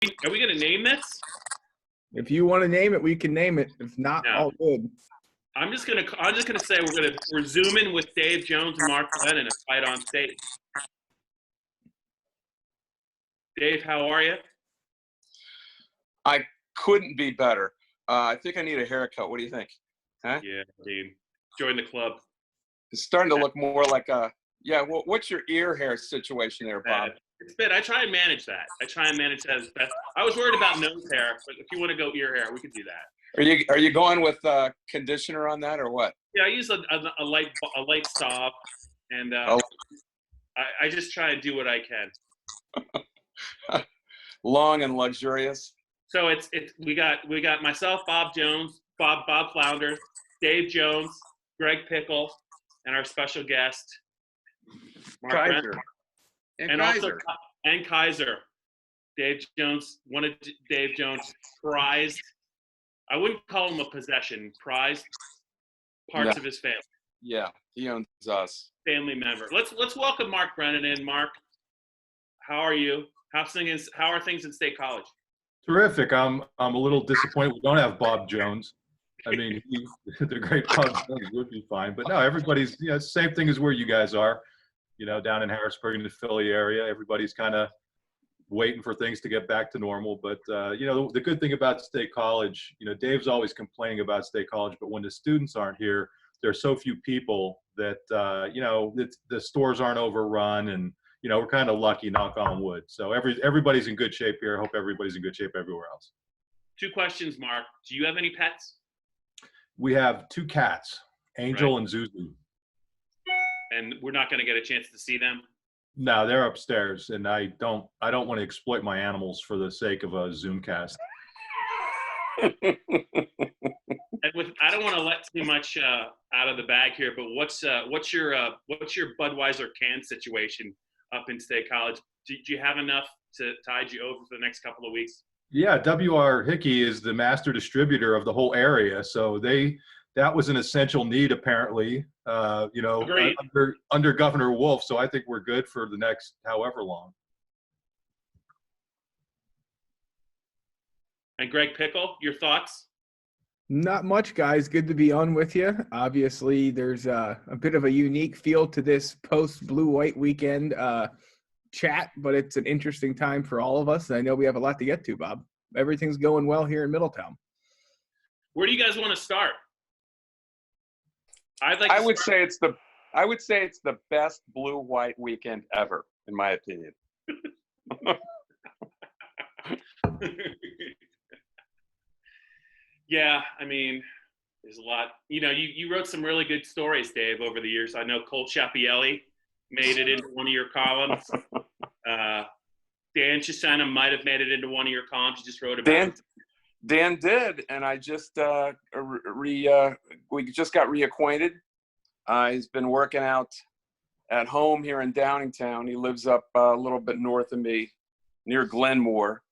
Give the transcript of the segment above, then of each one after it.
are we going to name this? If you want to name it, we can name it. If not, No. all good. I'm just gonna say we're zooming with Dave Jones and Mark Brennan a fight on stage. Dave, how are you? I couldn't be better. I think I need a haircut. What do you think? Huh? Yeah, dude. Join the club. It's starting to look more like a what's your ear hair situation there, Bob? It's bad. I try and manage that. As best. I was worried about nose hair, but if you want to go ear hair, we could do that. Are you going with conditioner on that or what? Yeah, I use a light stop, and I just try and do what I can. Long and luxurious. So we got myself, Bob Flounders, Dave Jones, Greg Pickel, and our special guest, Mark Kaiser. And Kaiser. Dave Jones, one of Dave Jones' prized, I wouldn't call him a possession, prized parts of his family. Yeah, he owns us. Family member. Let's welcome Mark Brennan in. Mark, how are you? How are things in State College? Terrific. I'm a little disappointed we don't have Bob Jones. I mean, the great Bob Jones would be fine, but no, everybody's same thing as where you guys are. Down in Harrisburg in the Philly area, everybody's kind of waiting for things to get back to normal. But the good thing about State College, Dave's always complaining about State College, but when the students aren't here, there are so few people that the stores aren't overrun, and we're kind of lucky, knock on wood. So everybody's in good shape here. I hope everybody's in good shape everywhere else. 2 questions, Mark. Do you have any pets? We have 2 cats, Angel and Zoomin. And we're not going to get a chance to see them? No, they're upstairs, and I don't want to exploit my animals for the sake of a Zoomcast. And I don't want to let too much out of the bag here, but what's your Budweiser can situation up in State College? Do you have enough to tide you over for the next couple of weeks? Yeah, W.R. Hickey is the master distributor of the whole area, so that was an essential need apparently, under Governor Wolf. So I think we're good for the next however long. And Greg Pickel, your thoughts? Not much, guys. Good to be on with you. Obviously, there's a bit of a unique feel to this post-blue-white weekend chat, but it's an interesting time for all of us. I know we have a lot to get to, Bob. Everything's going well here in Middletown. Where do you guys want to start? I would say it's the best blue-white weekend ever, in my opinion. Yeah, I mean, there's a lot. You wrote some really good stories, Dave, over the years. I know Cole Chapielli made it into one of your columns. Dan Chisena might have made it into one of your columns. You just wrote about Dan did, and I just we just got reacquainted. He's been working out at home here in Downingtown. He lives up a little bit north of me, near Glenmore.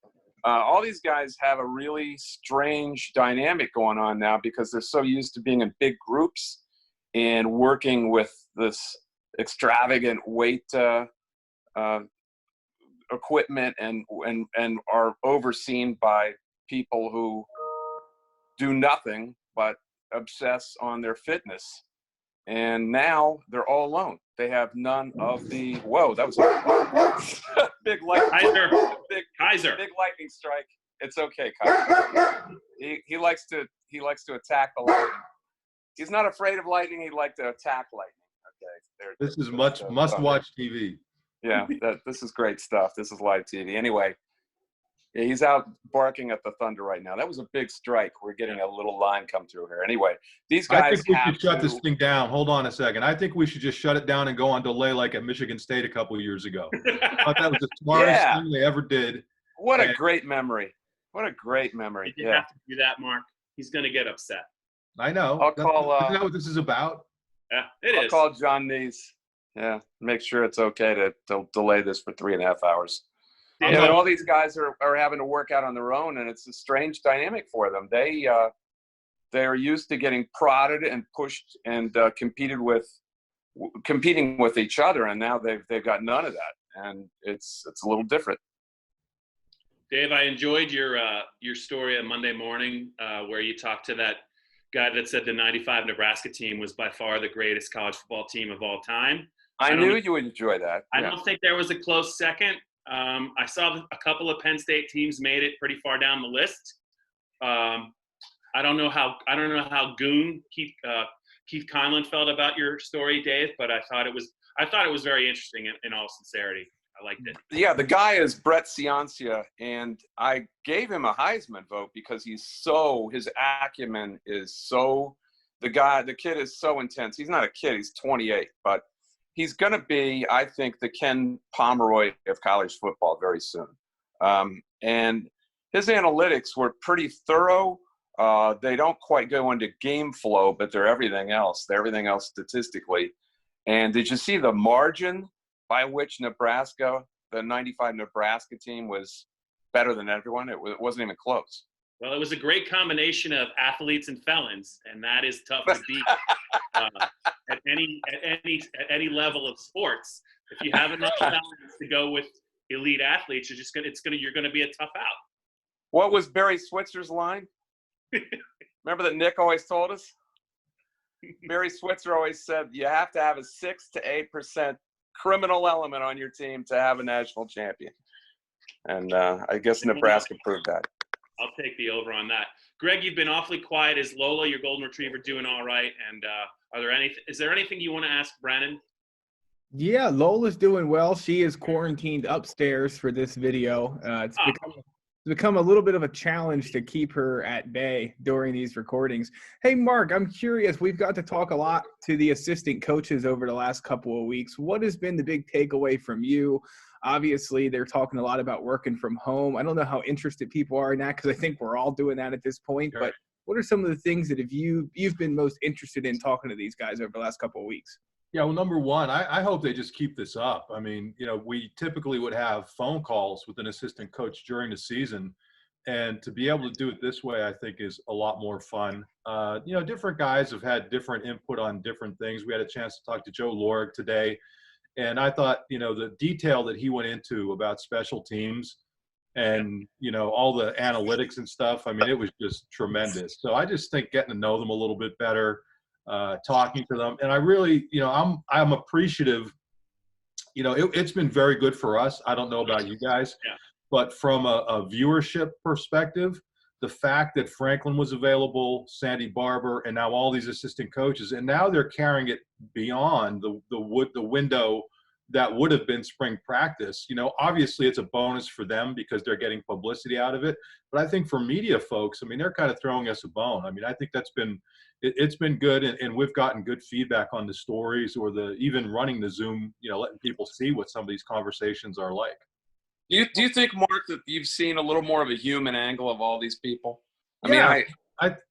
All these guys have a really strange dynamic going on now because they're so used to being in big groups and working with this extravagant weight equipment and are overseen by people who do nothing but obsess on their fitness. And now they're all alone. They have none of the, whoa, that was a big lightning, big lightning strike. It's okay, Kaiser. He likes to attack the lightning. He's not afraid of lightning. He'd like to attack lightning. Okay. This is must-watch TV. Yeah, this is great stuff. This is live TV. Anyway, yeah, he's out barking at the thunder right now. That was a big strike. We're getting a little line come through here. Anyway, these guys I think we should shut this thing down. Hold on a second. I think we should just shut it down and go on delay like at Michigan State a couple of years ago. I thought that was the smartest thing they ever did. What a great memory. What a great memory. You have to do that, Mark. He's going to get upset. I know. I'll call. Isn't that what this is about? Yeah, it is. I'll call John Neese. Yeah, make sure it's okay to delay this for 3.5 hours. Yeah, but all these guys are having to work out on their own, and it's a strange dynamic for them. They are used to getting prodded and pushed and competing with each other, and now they've got none of that, and it's a little different. Dave, I enjoyed your story on Monday morning where you talked to that guy that said the '95 Nebraska team was by far the greatest college football team of all time. I knew you would enjoy that. I don't think there was a close second. I saw a couple of Penn State teams made it pretty far down the list. I don't know how goon Keith Conlon felt about your story, Dave, but I thought it was very interesting in all sincerity. I liked it. Yeah, the guy is Brett Ciancia, and I gave him a Heisman vote because his acumen is so, the kid is so intense. He's not a kid, he's 28, but he's going to be, I think, the Ken Pomeroy of college football very soon. And his analytics were pretty thorough. They don't quite go into game flow, but they're everything else. They're everything else statistically. And did you see the margin by which Nebraska, the '95 Nebraska team, was better than everyone? It wasn't even close. Well, it was a great combination of athletes and felons, and that is tough to beat at any level of sports. If you have enough felons to go with elite athletes, you're gonna be a tough out. What was Barry Switzer's line? Remember that Nick always told us? Barry Switzer always said you have to have a 6 to 8% criminal element on your team to have a national champion. And I guess Nebraska proved that. I'll take the over on that. Greg, you've been awfully quiet. Is Lola, your golden retriever, doing all right? And is there anything you want to ask Brennan? Yeah, Lola's doing well. She is quarantined upstairs for this video. It's become a little bit of a challenge to keep her at bay during these recordings. Hey, Mark, I'm curious. We've got to talk a lot to the assistant coaches over the last couple of weeks. What has been the big takeaway from you? Obviously, they're talking a lot about working from home. I don't know how interested people are in that because I think we're all doing that at this point. Sure. But what are some of the things that you've been most interested in talking to these guys over the last couple of weeks? Yeah, well, number one, I hope they just keep this up. I mean, we typically would have phone calls with an assistant coach during the season, and to be able to do it this way, I think is a lot more fun. Different guys have had different input on different things. We had a chance to talk to Joe Lorig today, and I thought, the detail that he went into about special teams and, all the analytics and stuff, I mean, it was just tremendous. So I just think getting to know them a little bit better, talking to them. And I really, I'm appreciative, it's been very good for us. I don't know about you guys, but from a viewership perspective, the fact that Franklin was available, Sandy Barber, and now all these assistant coaches, and now they're carrying it beyond the window that would have been spring practice. Obviously it's a bonus for them because they're getting publicity out of it. But I think for media folks, I mean, they're kind of throwing us a bone. I mean, I think it's been good, and we've gotten good feedback on the stories or even running the Zoom, letting people see what some of these conversations are like. Do you think, Mark, that you've seen a little more of a human angle of all these people? I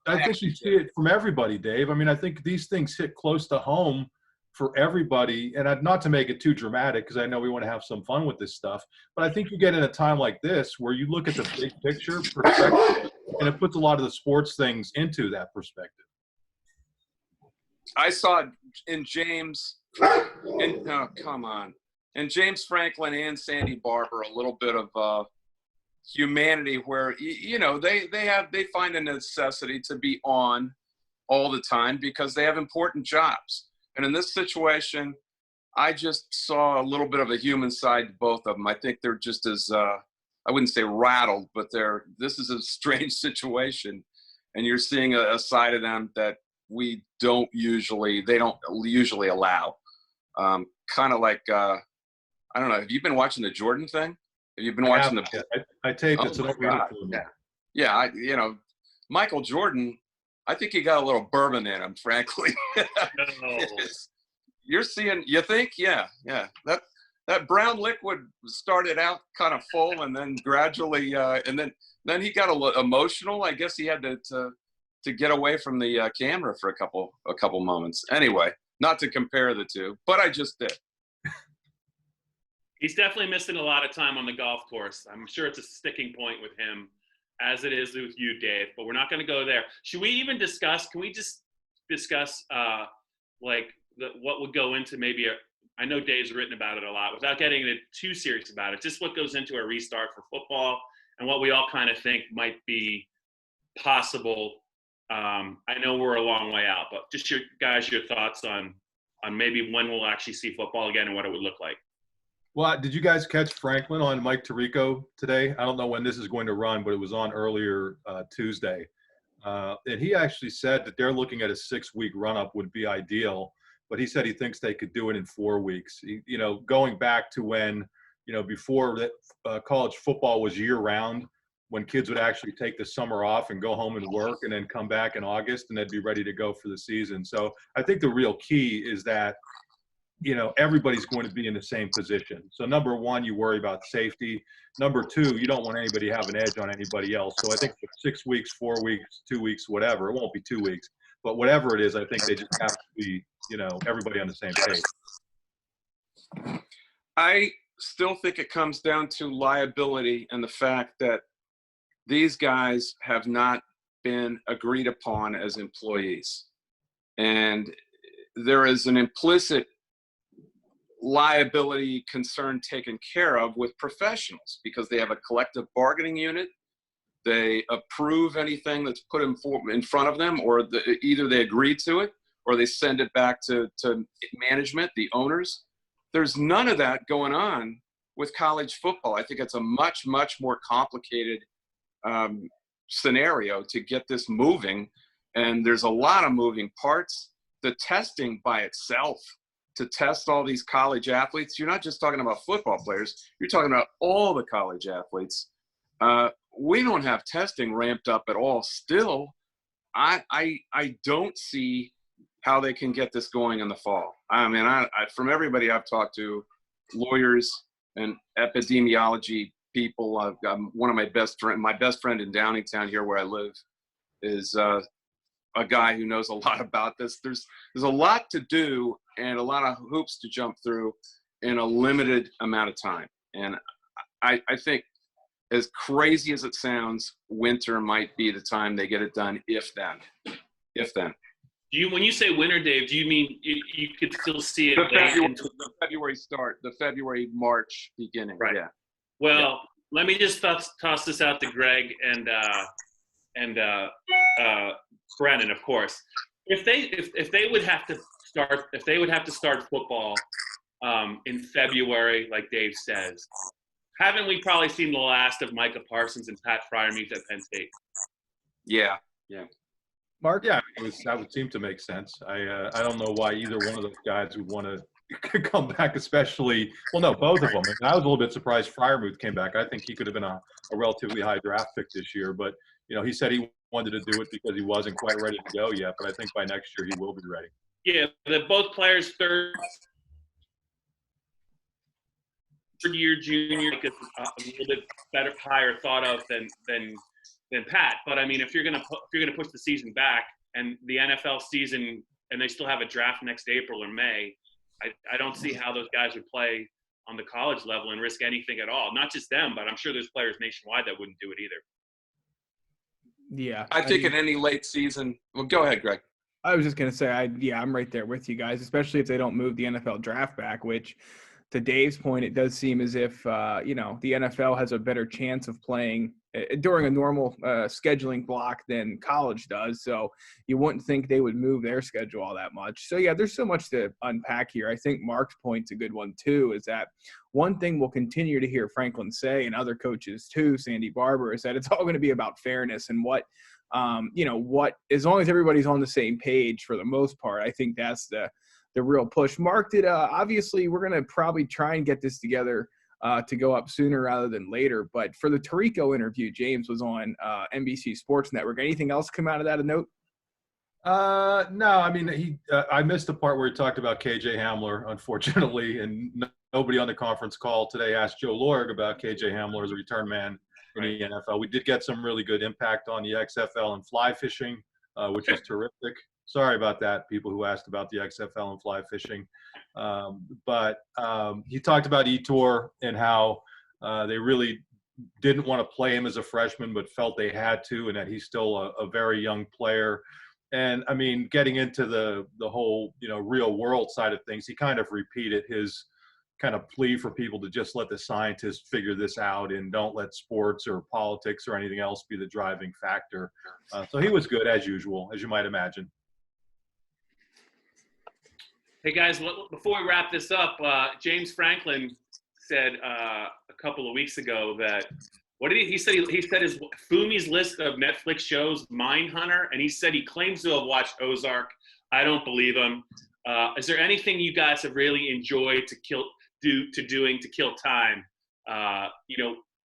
think you see it from everybody, Dave. I mean, I think these things hit close to home for everybody, and not to make it too dramatic because I know we want to have some fun with this stuff, but I think you get in a time like this where you look at the big picture perspective, and it puts a lot of the sports things into that perspective. I saw in James Franklin and Sandy Barber a little bit of humanity where they find a necessity to be on all the time because they have important jobs. And in this situation, I just saw a little bit of a human side to both of them. I think they're just as I wouldn't say rattled, but this is a strange situation, and you're seeing a side of them that they don't usually allow. Kind of like, I don't know. Have you been watching the Jordan thing? Have you been watching I taped it, so don't read it to me. Yeah. Michael Jordan, I think he got a little bourbon in him, frankly. You think? Yeah. That brown liquid started out kind of full, and then gradually, and then he got a little emotional. I guess he had to get away from the camera for a couple moments. Anyway, not to compare the two, but I just did. He's definitely missing a lot of time on the golf course. I'm sure it's a sticking point with him, as it is with you, Dave, but we're not going to go there. Can we just discuss what would go into maybe I know Dave's written about it a lot without getting too serious about it, just what goes into a restart for football and what we all kind of think might be possible. I know we're a long way out, but just your thoughts on maybe when we'll actually see football again and what it would look like. Well, did you guys catch Franklin on Mike Tirico today? I don't know when this is going to run, but it was on earlier Tuesday. And he actually said that they're looking at a 6-week run-up would be ideal, but he said he thinks they could do it in 4 weeks. Going back to when, before that, college football was year-round, when kids would actually take the summer off and go home and work and then come back in August and they'd be ready to go for the season. So I think the real key is that, everybody's going to be in the same position. So number one, you worry about safety. Number two, you don't want anybody to have an edge on anybody else. So I think for 6 weeks, 4 weeks, 2 weeks, whatever, it won't be 2 weeks, but whatever it is, I think they just have to be, everybody on the same page. I still think it comes down to liability and the fact that these guys have not been agreed upon as employees. And there is an implicit liability concern taken care of with professionals because they have a collective bargaining unit. They approve anything that's put in front of them, or either they agree to it or they send it back to management, the owners. There's none of that going on with college football. I think it's a much, much more complicated scenario to get this moving. And there's a lot of moving parts. The testing by itself, to test all these college athletes, you're not just talking about football players, you're talking about all the college athletes. We don't have testing ramped up at all still. I don't see how they can get this going in the fall. I mean, from everybody I've talked to, lawyers and epidemiology people, one of my best friend in Downingtown here where I live is a guy who knows a lot about this. There's a lot to do and a lot of hoops to jump through in a limited amount of time. And I think, as crazy as it sounds, winter might be the time they get it done, if then. When you say winter, Dave, do you mean you could still see it? The February start, the February-March beginning. Right. Yeah. Well, let me just toss this out to Greg and Brennan, of course. If they would have to start football in February, like Dave says, haven't we probably seen the last of Micah Parsons and Pat Freiermuth at Penn State? Yeah. Mark? Yeah, that would seem to make sense. I don't know why either one of those guys would want to come back, especially – well, no, both of them. And I was a little bit surprised Freiermuth came back. I think he could have been a relatively high draft pick this year. But, he said he wanted to do it because he wasn't quite ready to go yet. But I think by next year he will be ready. Yeah, both players third-year junior, a little bit better, higher thought of than Pat. But I mean, if you're gonna push the season back and the NFL season, and they still have a draft next April or May, I don't see how those guys would play on the college level and risk anything at all. Not just them, but I'm sure there's players nationwide that wouldn't do it either. Yeah, I think in any late season. Well, go ahead, Greg. I was just gonna say, I'm right there with you guys, especially if they don't move the NFL draft back, which, to Dave's point, it does seem as if, the NFL has a better chance of playing during a normal scheduling block than college does. So you wouldn't think they would move their schedule all that much. So, yeah, there's so much to unpack here. I think Mark's point's a good one, too, is that one thing we'll continue to hear Franklin say, and other coaches too, Sandy Barber, is that it's all going to be about fairness and what, as long as everybody's on the same page for the most part, I think that's the real push. Mark, obviously we're going to probably try and get this together to go up sooner rather than later. But for the Tirico interview, James was on NBC Sports Network. Anything else come out of that of note? No, I mean, I missed the part where he talked about KJ Hamler, unfortunately, and nobody on the conference call today asked Joe Lorg about KJ Hamler as a return man in the NFL. We did get some really good impact on the XFL and fly fishing, which is terrific. Sorry about that, people who asked about the XFL and fly fishing. But he talked about Etor and how they really didn't want to play him as a freshman, but felt they had to, and that he's still a very young player. And, I mean, getting into the whole, real world side of things, he kind of repeated his kind of plea for people to just let the scientists figure this out and don't let sports or politics or anything else be the driving factor. So he was good as usual, as you might imagine. Hey guys, before we wrap this up, James Franklin said a couple of weeks ago that he said his Fumi's list of Netflix shows, Mindhunter, and he said he claims to have watched Ozark. I don't believe him. Is there anything you guys have really enjoyed to kill time?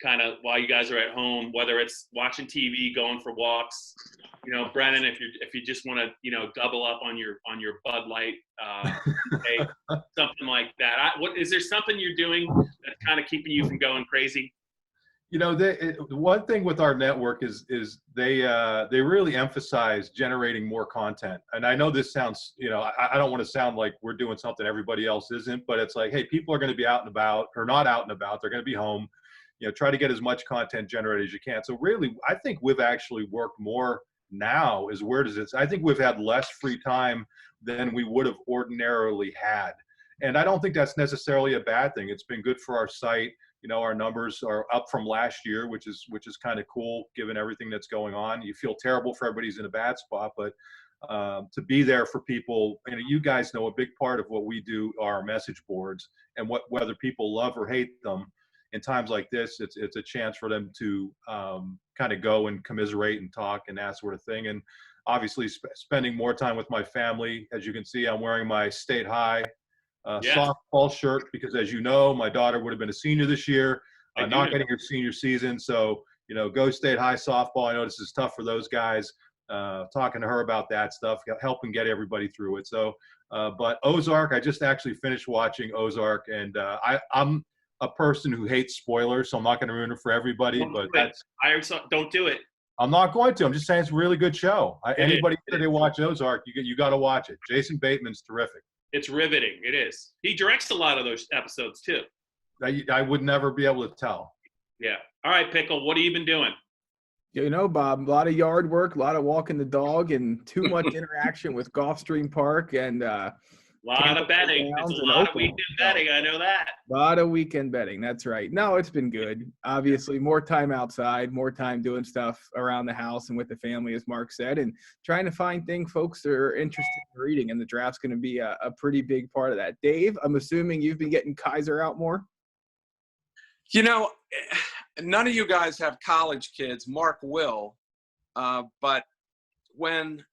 Kind of while you guys are at home, whether it's watching TV, going for walks. Brennan, if you just want to double up on your Bud Light, something like that. Is there something you're doing that's kind of keeping you from going crazy? One thing with our network is they really emphasize generating more content. And I know this sounds, I don't want to sound like we're doing something everybody else isn't, but it's like, hey, people are going to be out and about, or not out and about. They're going to be home. Try to get as much content generated as you can. So really, I think we've actually worked more now, as weird as it's. I think we've had less free time than we would have ordinarily had. And I don't think that's necessarily a bad thing. It's been good for our site. Our numbers are up from last year, which is kind of cool given everything that's going on. You feel terrible for everybody who's in a bad spot, but to be there for people, you guys know a big part of what we do are our message boards, and whether people love or hate them. In times like this, it's a chance for them to kind of go and commiserate and talk and that sort of thing. And obviously spending more time with my family. As you can see, I'm wearing my State High softball shirt because, as you know, my daughter would have been a senior this year, not getting her senior season. So, go State High softball. I know this is tough for those guys. Talking to her about that stuff, helping get everybody through it. So, but Ozark, I just actually finished watching Ozark, and I'm a person who hates spoilers, so I'm not going to ruin it for everybody. Don't do it. I'm not going to. I'm just saying it's a really good show. Anybody that watch Ozark, you got to watch it. Jason Bateman's terrific. It's riveting. It is. He directs a lot of those episodes too. I would never be able to tell. Yeah. All right, Pickel, what have you been doing? Bob, a lot of yard work, a lot of walking the dog, and too much interaction with Gulfstream Park and a lot of betting. There's a lot of weekend betting. I know that. A lot of weekend betting. That's right. No, it's been good. Obviously, more time outside, more time doing stuff around the house and with the family, as Mark said, and trying to find things folks are interested in reading. And the draft's going to be a pretty big part of that. Dave, I'm assuming you've been getting Kaiser out more? None of you guys have college kids. Mark will. But when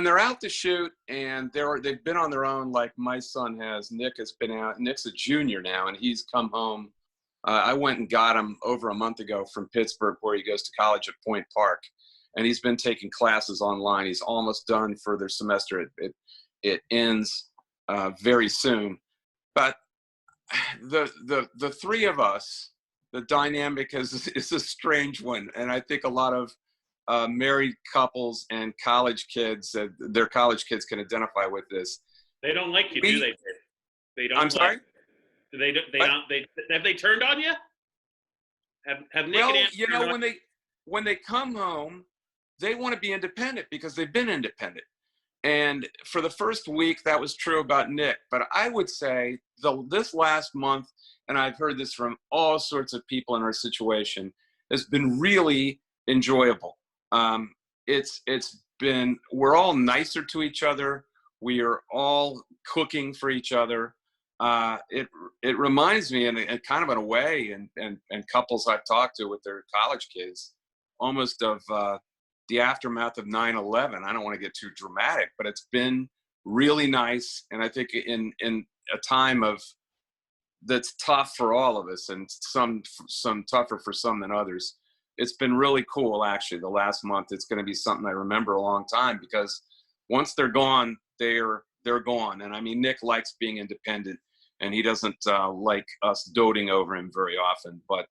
they're out to shoot and they've been on their own, like my son has. Nick has been out. Nick's a junior now, and he's come home. I went and got him over a month ago from Pittsburgh, where he goes to college at Point Park, and he's been taking classes online. He's almost done for their semester. It ends very soon. But the three of us, the dynamic is a strange one, and I think a lot of married couples and college kids, their college kids can identify with this. They don't like you, do they? They don't. I'm sorry. Have they turned on you? Have Nick and Ann when they come home, they want to be independent because they've been independent. And for the first week, that was true about Nick. But I would say this last month, and I've heard this from all sorts of people in our situation, has been really enjoyable. We're all nicer to each other. We are all cooking for each other. It reminds me, in kind of in a way, and couples I've talked to with their college kids, almost of the aftermath of 9/11. I don't want to get too dramatic, but it's been really nice. And I think in a time that's tough for all of us, and some tougher for some than others, it's been really cool. Actually, the last month, it's going to be something I remember a long time, because once they're gone, they're gone. And I mean, Nick likes being independent, and he doesn't like us doting over him very often. But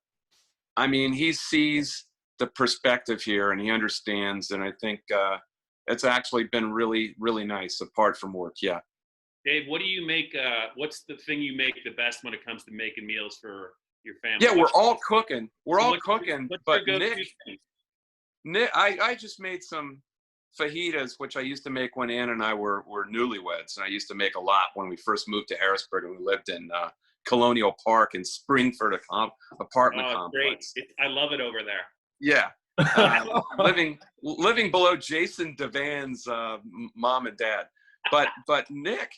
I mean, he sees the perspective here, and he understands. And I think it's actually been really, really nice apart from work. Yeah. Dave, what do you make? What's the thing you make the best when it comes to making meals for your family? Yeah, we're all cooking. But Nick, I just made some fajitas, which I used to make when Ann and I were newlyweds, and I used to make a lot when we first moved to Harrisburg, and we lived in Colonial Park in Springford apartment complex. Great. I love it over there. Yeah. Living below Jason Devan's mom and dad. But Nick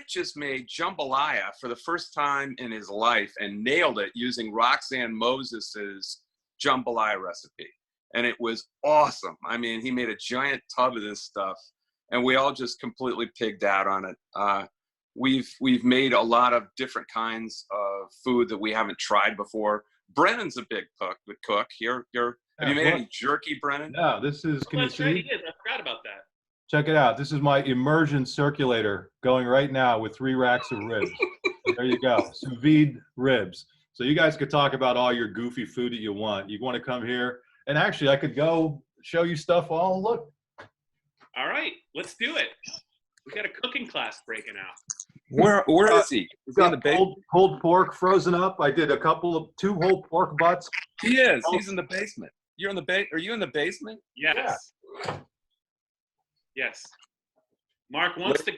just made jambalaya for the first time in his life and nailed it using Roxanne Moses's jambalaya recipe. And it was awesome. I mean, he made a giant tub of this stuff, and we all just completely pigged out on it. We've made a lot of different kinds of food that we haven't tried before. Brennan's a big cook. Have you made any jerky, Brennan? No, this is. Can you see? Right, he is. I forgot about that. Check it out. This is my immersion circulator going right now with 3 racks of ribs. There you go, sous vide ribs. So you guys could talk about all your goofy food that you want. You want to come here, and actually, I could go show you stuff. Oh, look. All right, let's do it. We got a cooking class breaking out. Where is he? Is he in the basement? Pulled pork frozen up. I did 2 whole pork butts. He is. He's in the basement. You're in the Are you in the basement? Yes. Yeah. Yes. Mark, once the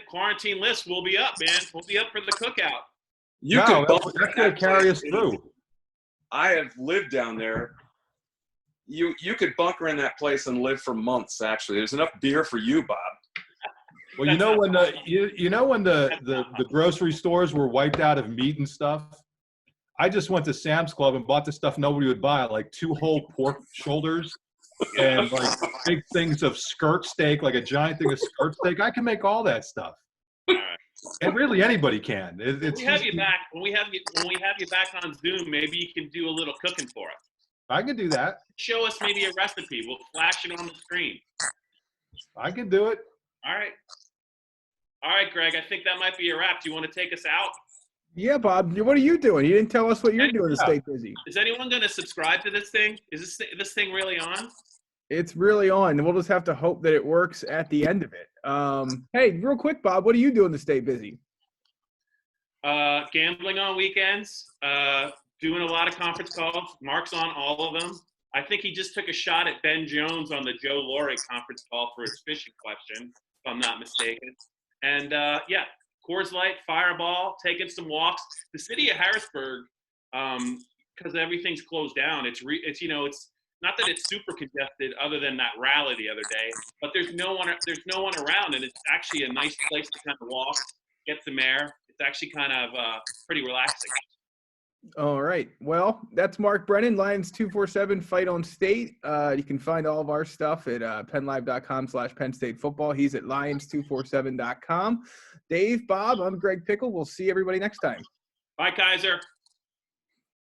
quarantine list, we'll be up, man. We'll be up for the cookout. That's gonna carry us through. I have lived down there. You could bunker in that place and live for months. Actually, there's enough beer for you, Bob. Well, you know when the grocery stores were wiped out of meat and stuff, I just went to Sam's Club and bought the stuff nobody would buy, like 2 whole pork shoulders and like big things of skirt steak, like a giant thing of skirt steak. I can make all that stuff. All right. And really, anybody can. When we have you back on Zoom, maybe you can do a little cooking for us. I can do that. Show us maybe a recipe. We'll flash it on the screen. I can do it. All right, Greg, I think that might be a wrap. Do you want to take us out? Yeah, Bob. What are you doing? You didn't tell us what you're doing to stay busy. Is anyone going to subscribe to this thing? Is this thing really on? It's really on. We'll just have to hope that it works at the end of it. Hey, real quick, Bob, what are you doing to stay busy? Gambling on weekends, doing a lot of conference calls. Mark's on all of them. I think he just took a shot at Ben Jones on the Joe Lorry conference call for his fishing question, if I'm not mistaken. And yeah, Coors Light, Fireball, taking some walks. The city of Harrisburg, because everything's closed down. It's not that it's super congested, other than that rally the other day. But there's no one around, and it's actually a nice place to kind of walk, get some air. It's actually kind of pretty relaxing. All right. Well, that's Mark Brennan, Lions 247 Fight on State. You can find all of our stuff at PennLive.com/penn-state-football. He's at Lions247.com. Dave, Bob, I'm Greg Pickel. We'll see everybody next time. Bye, Kaiser.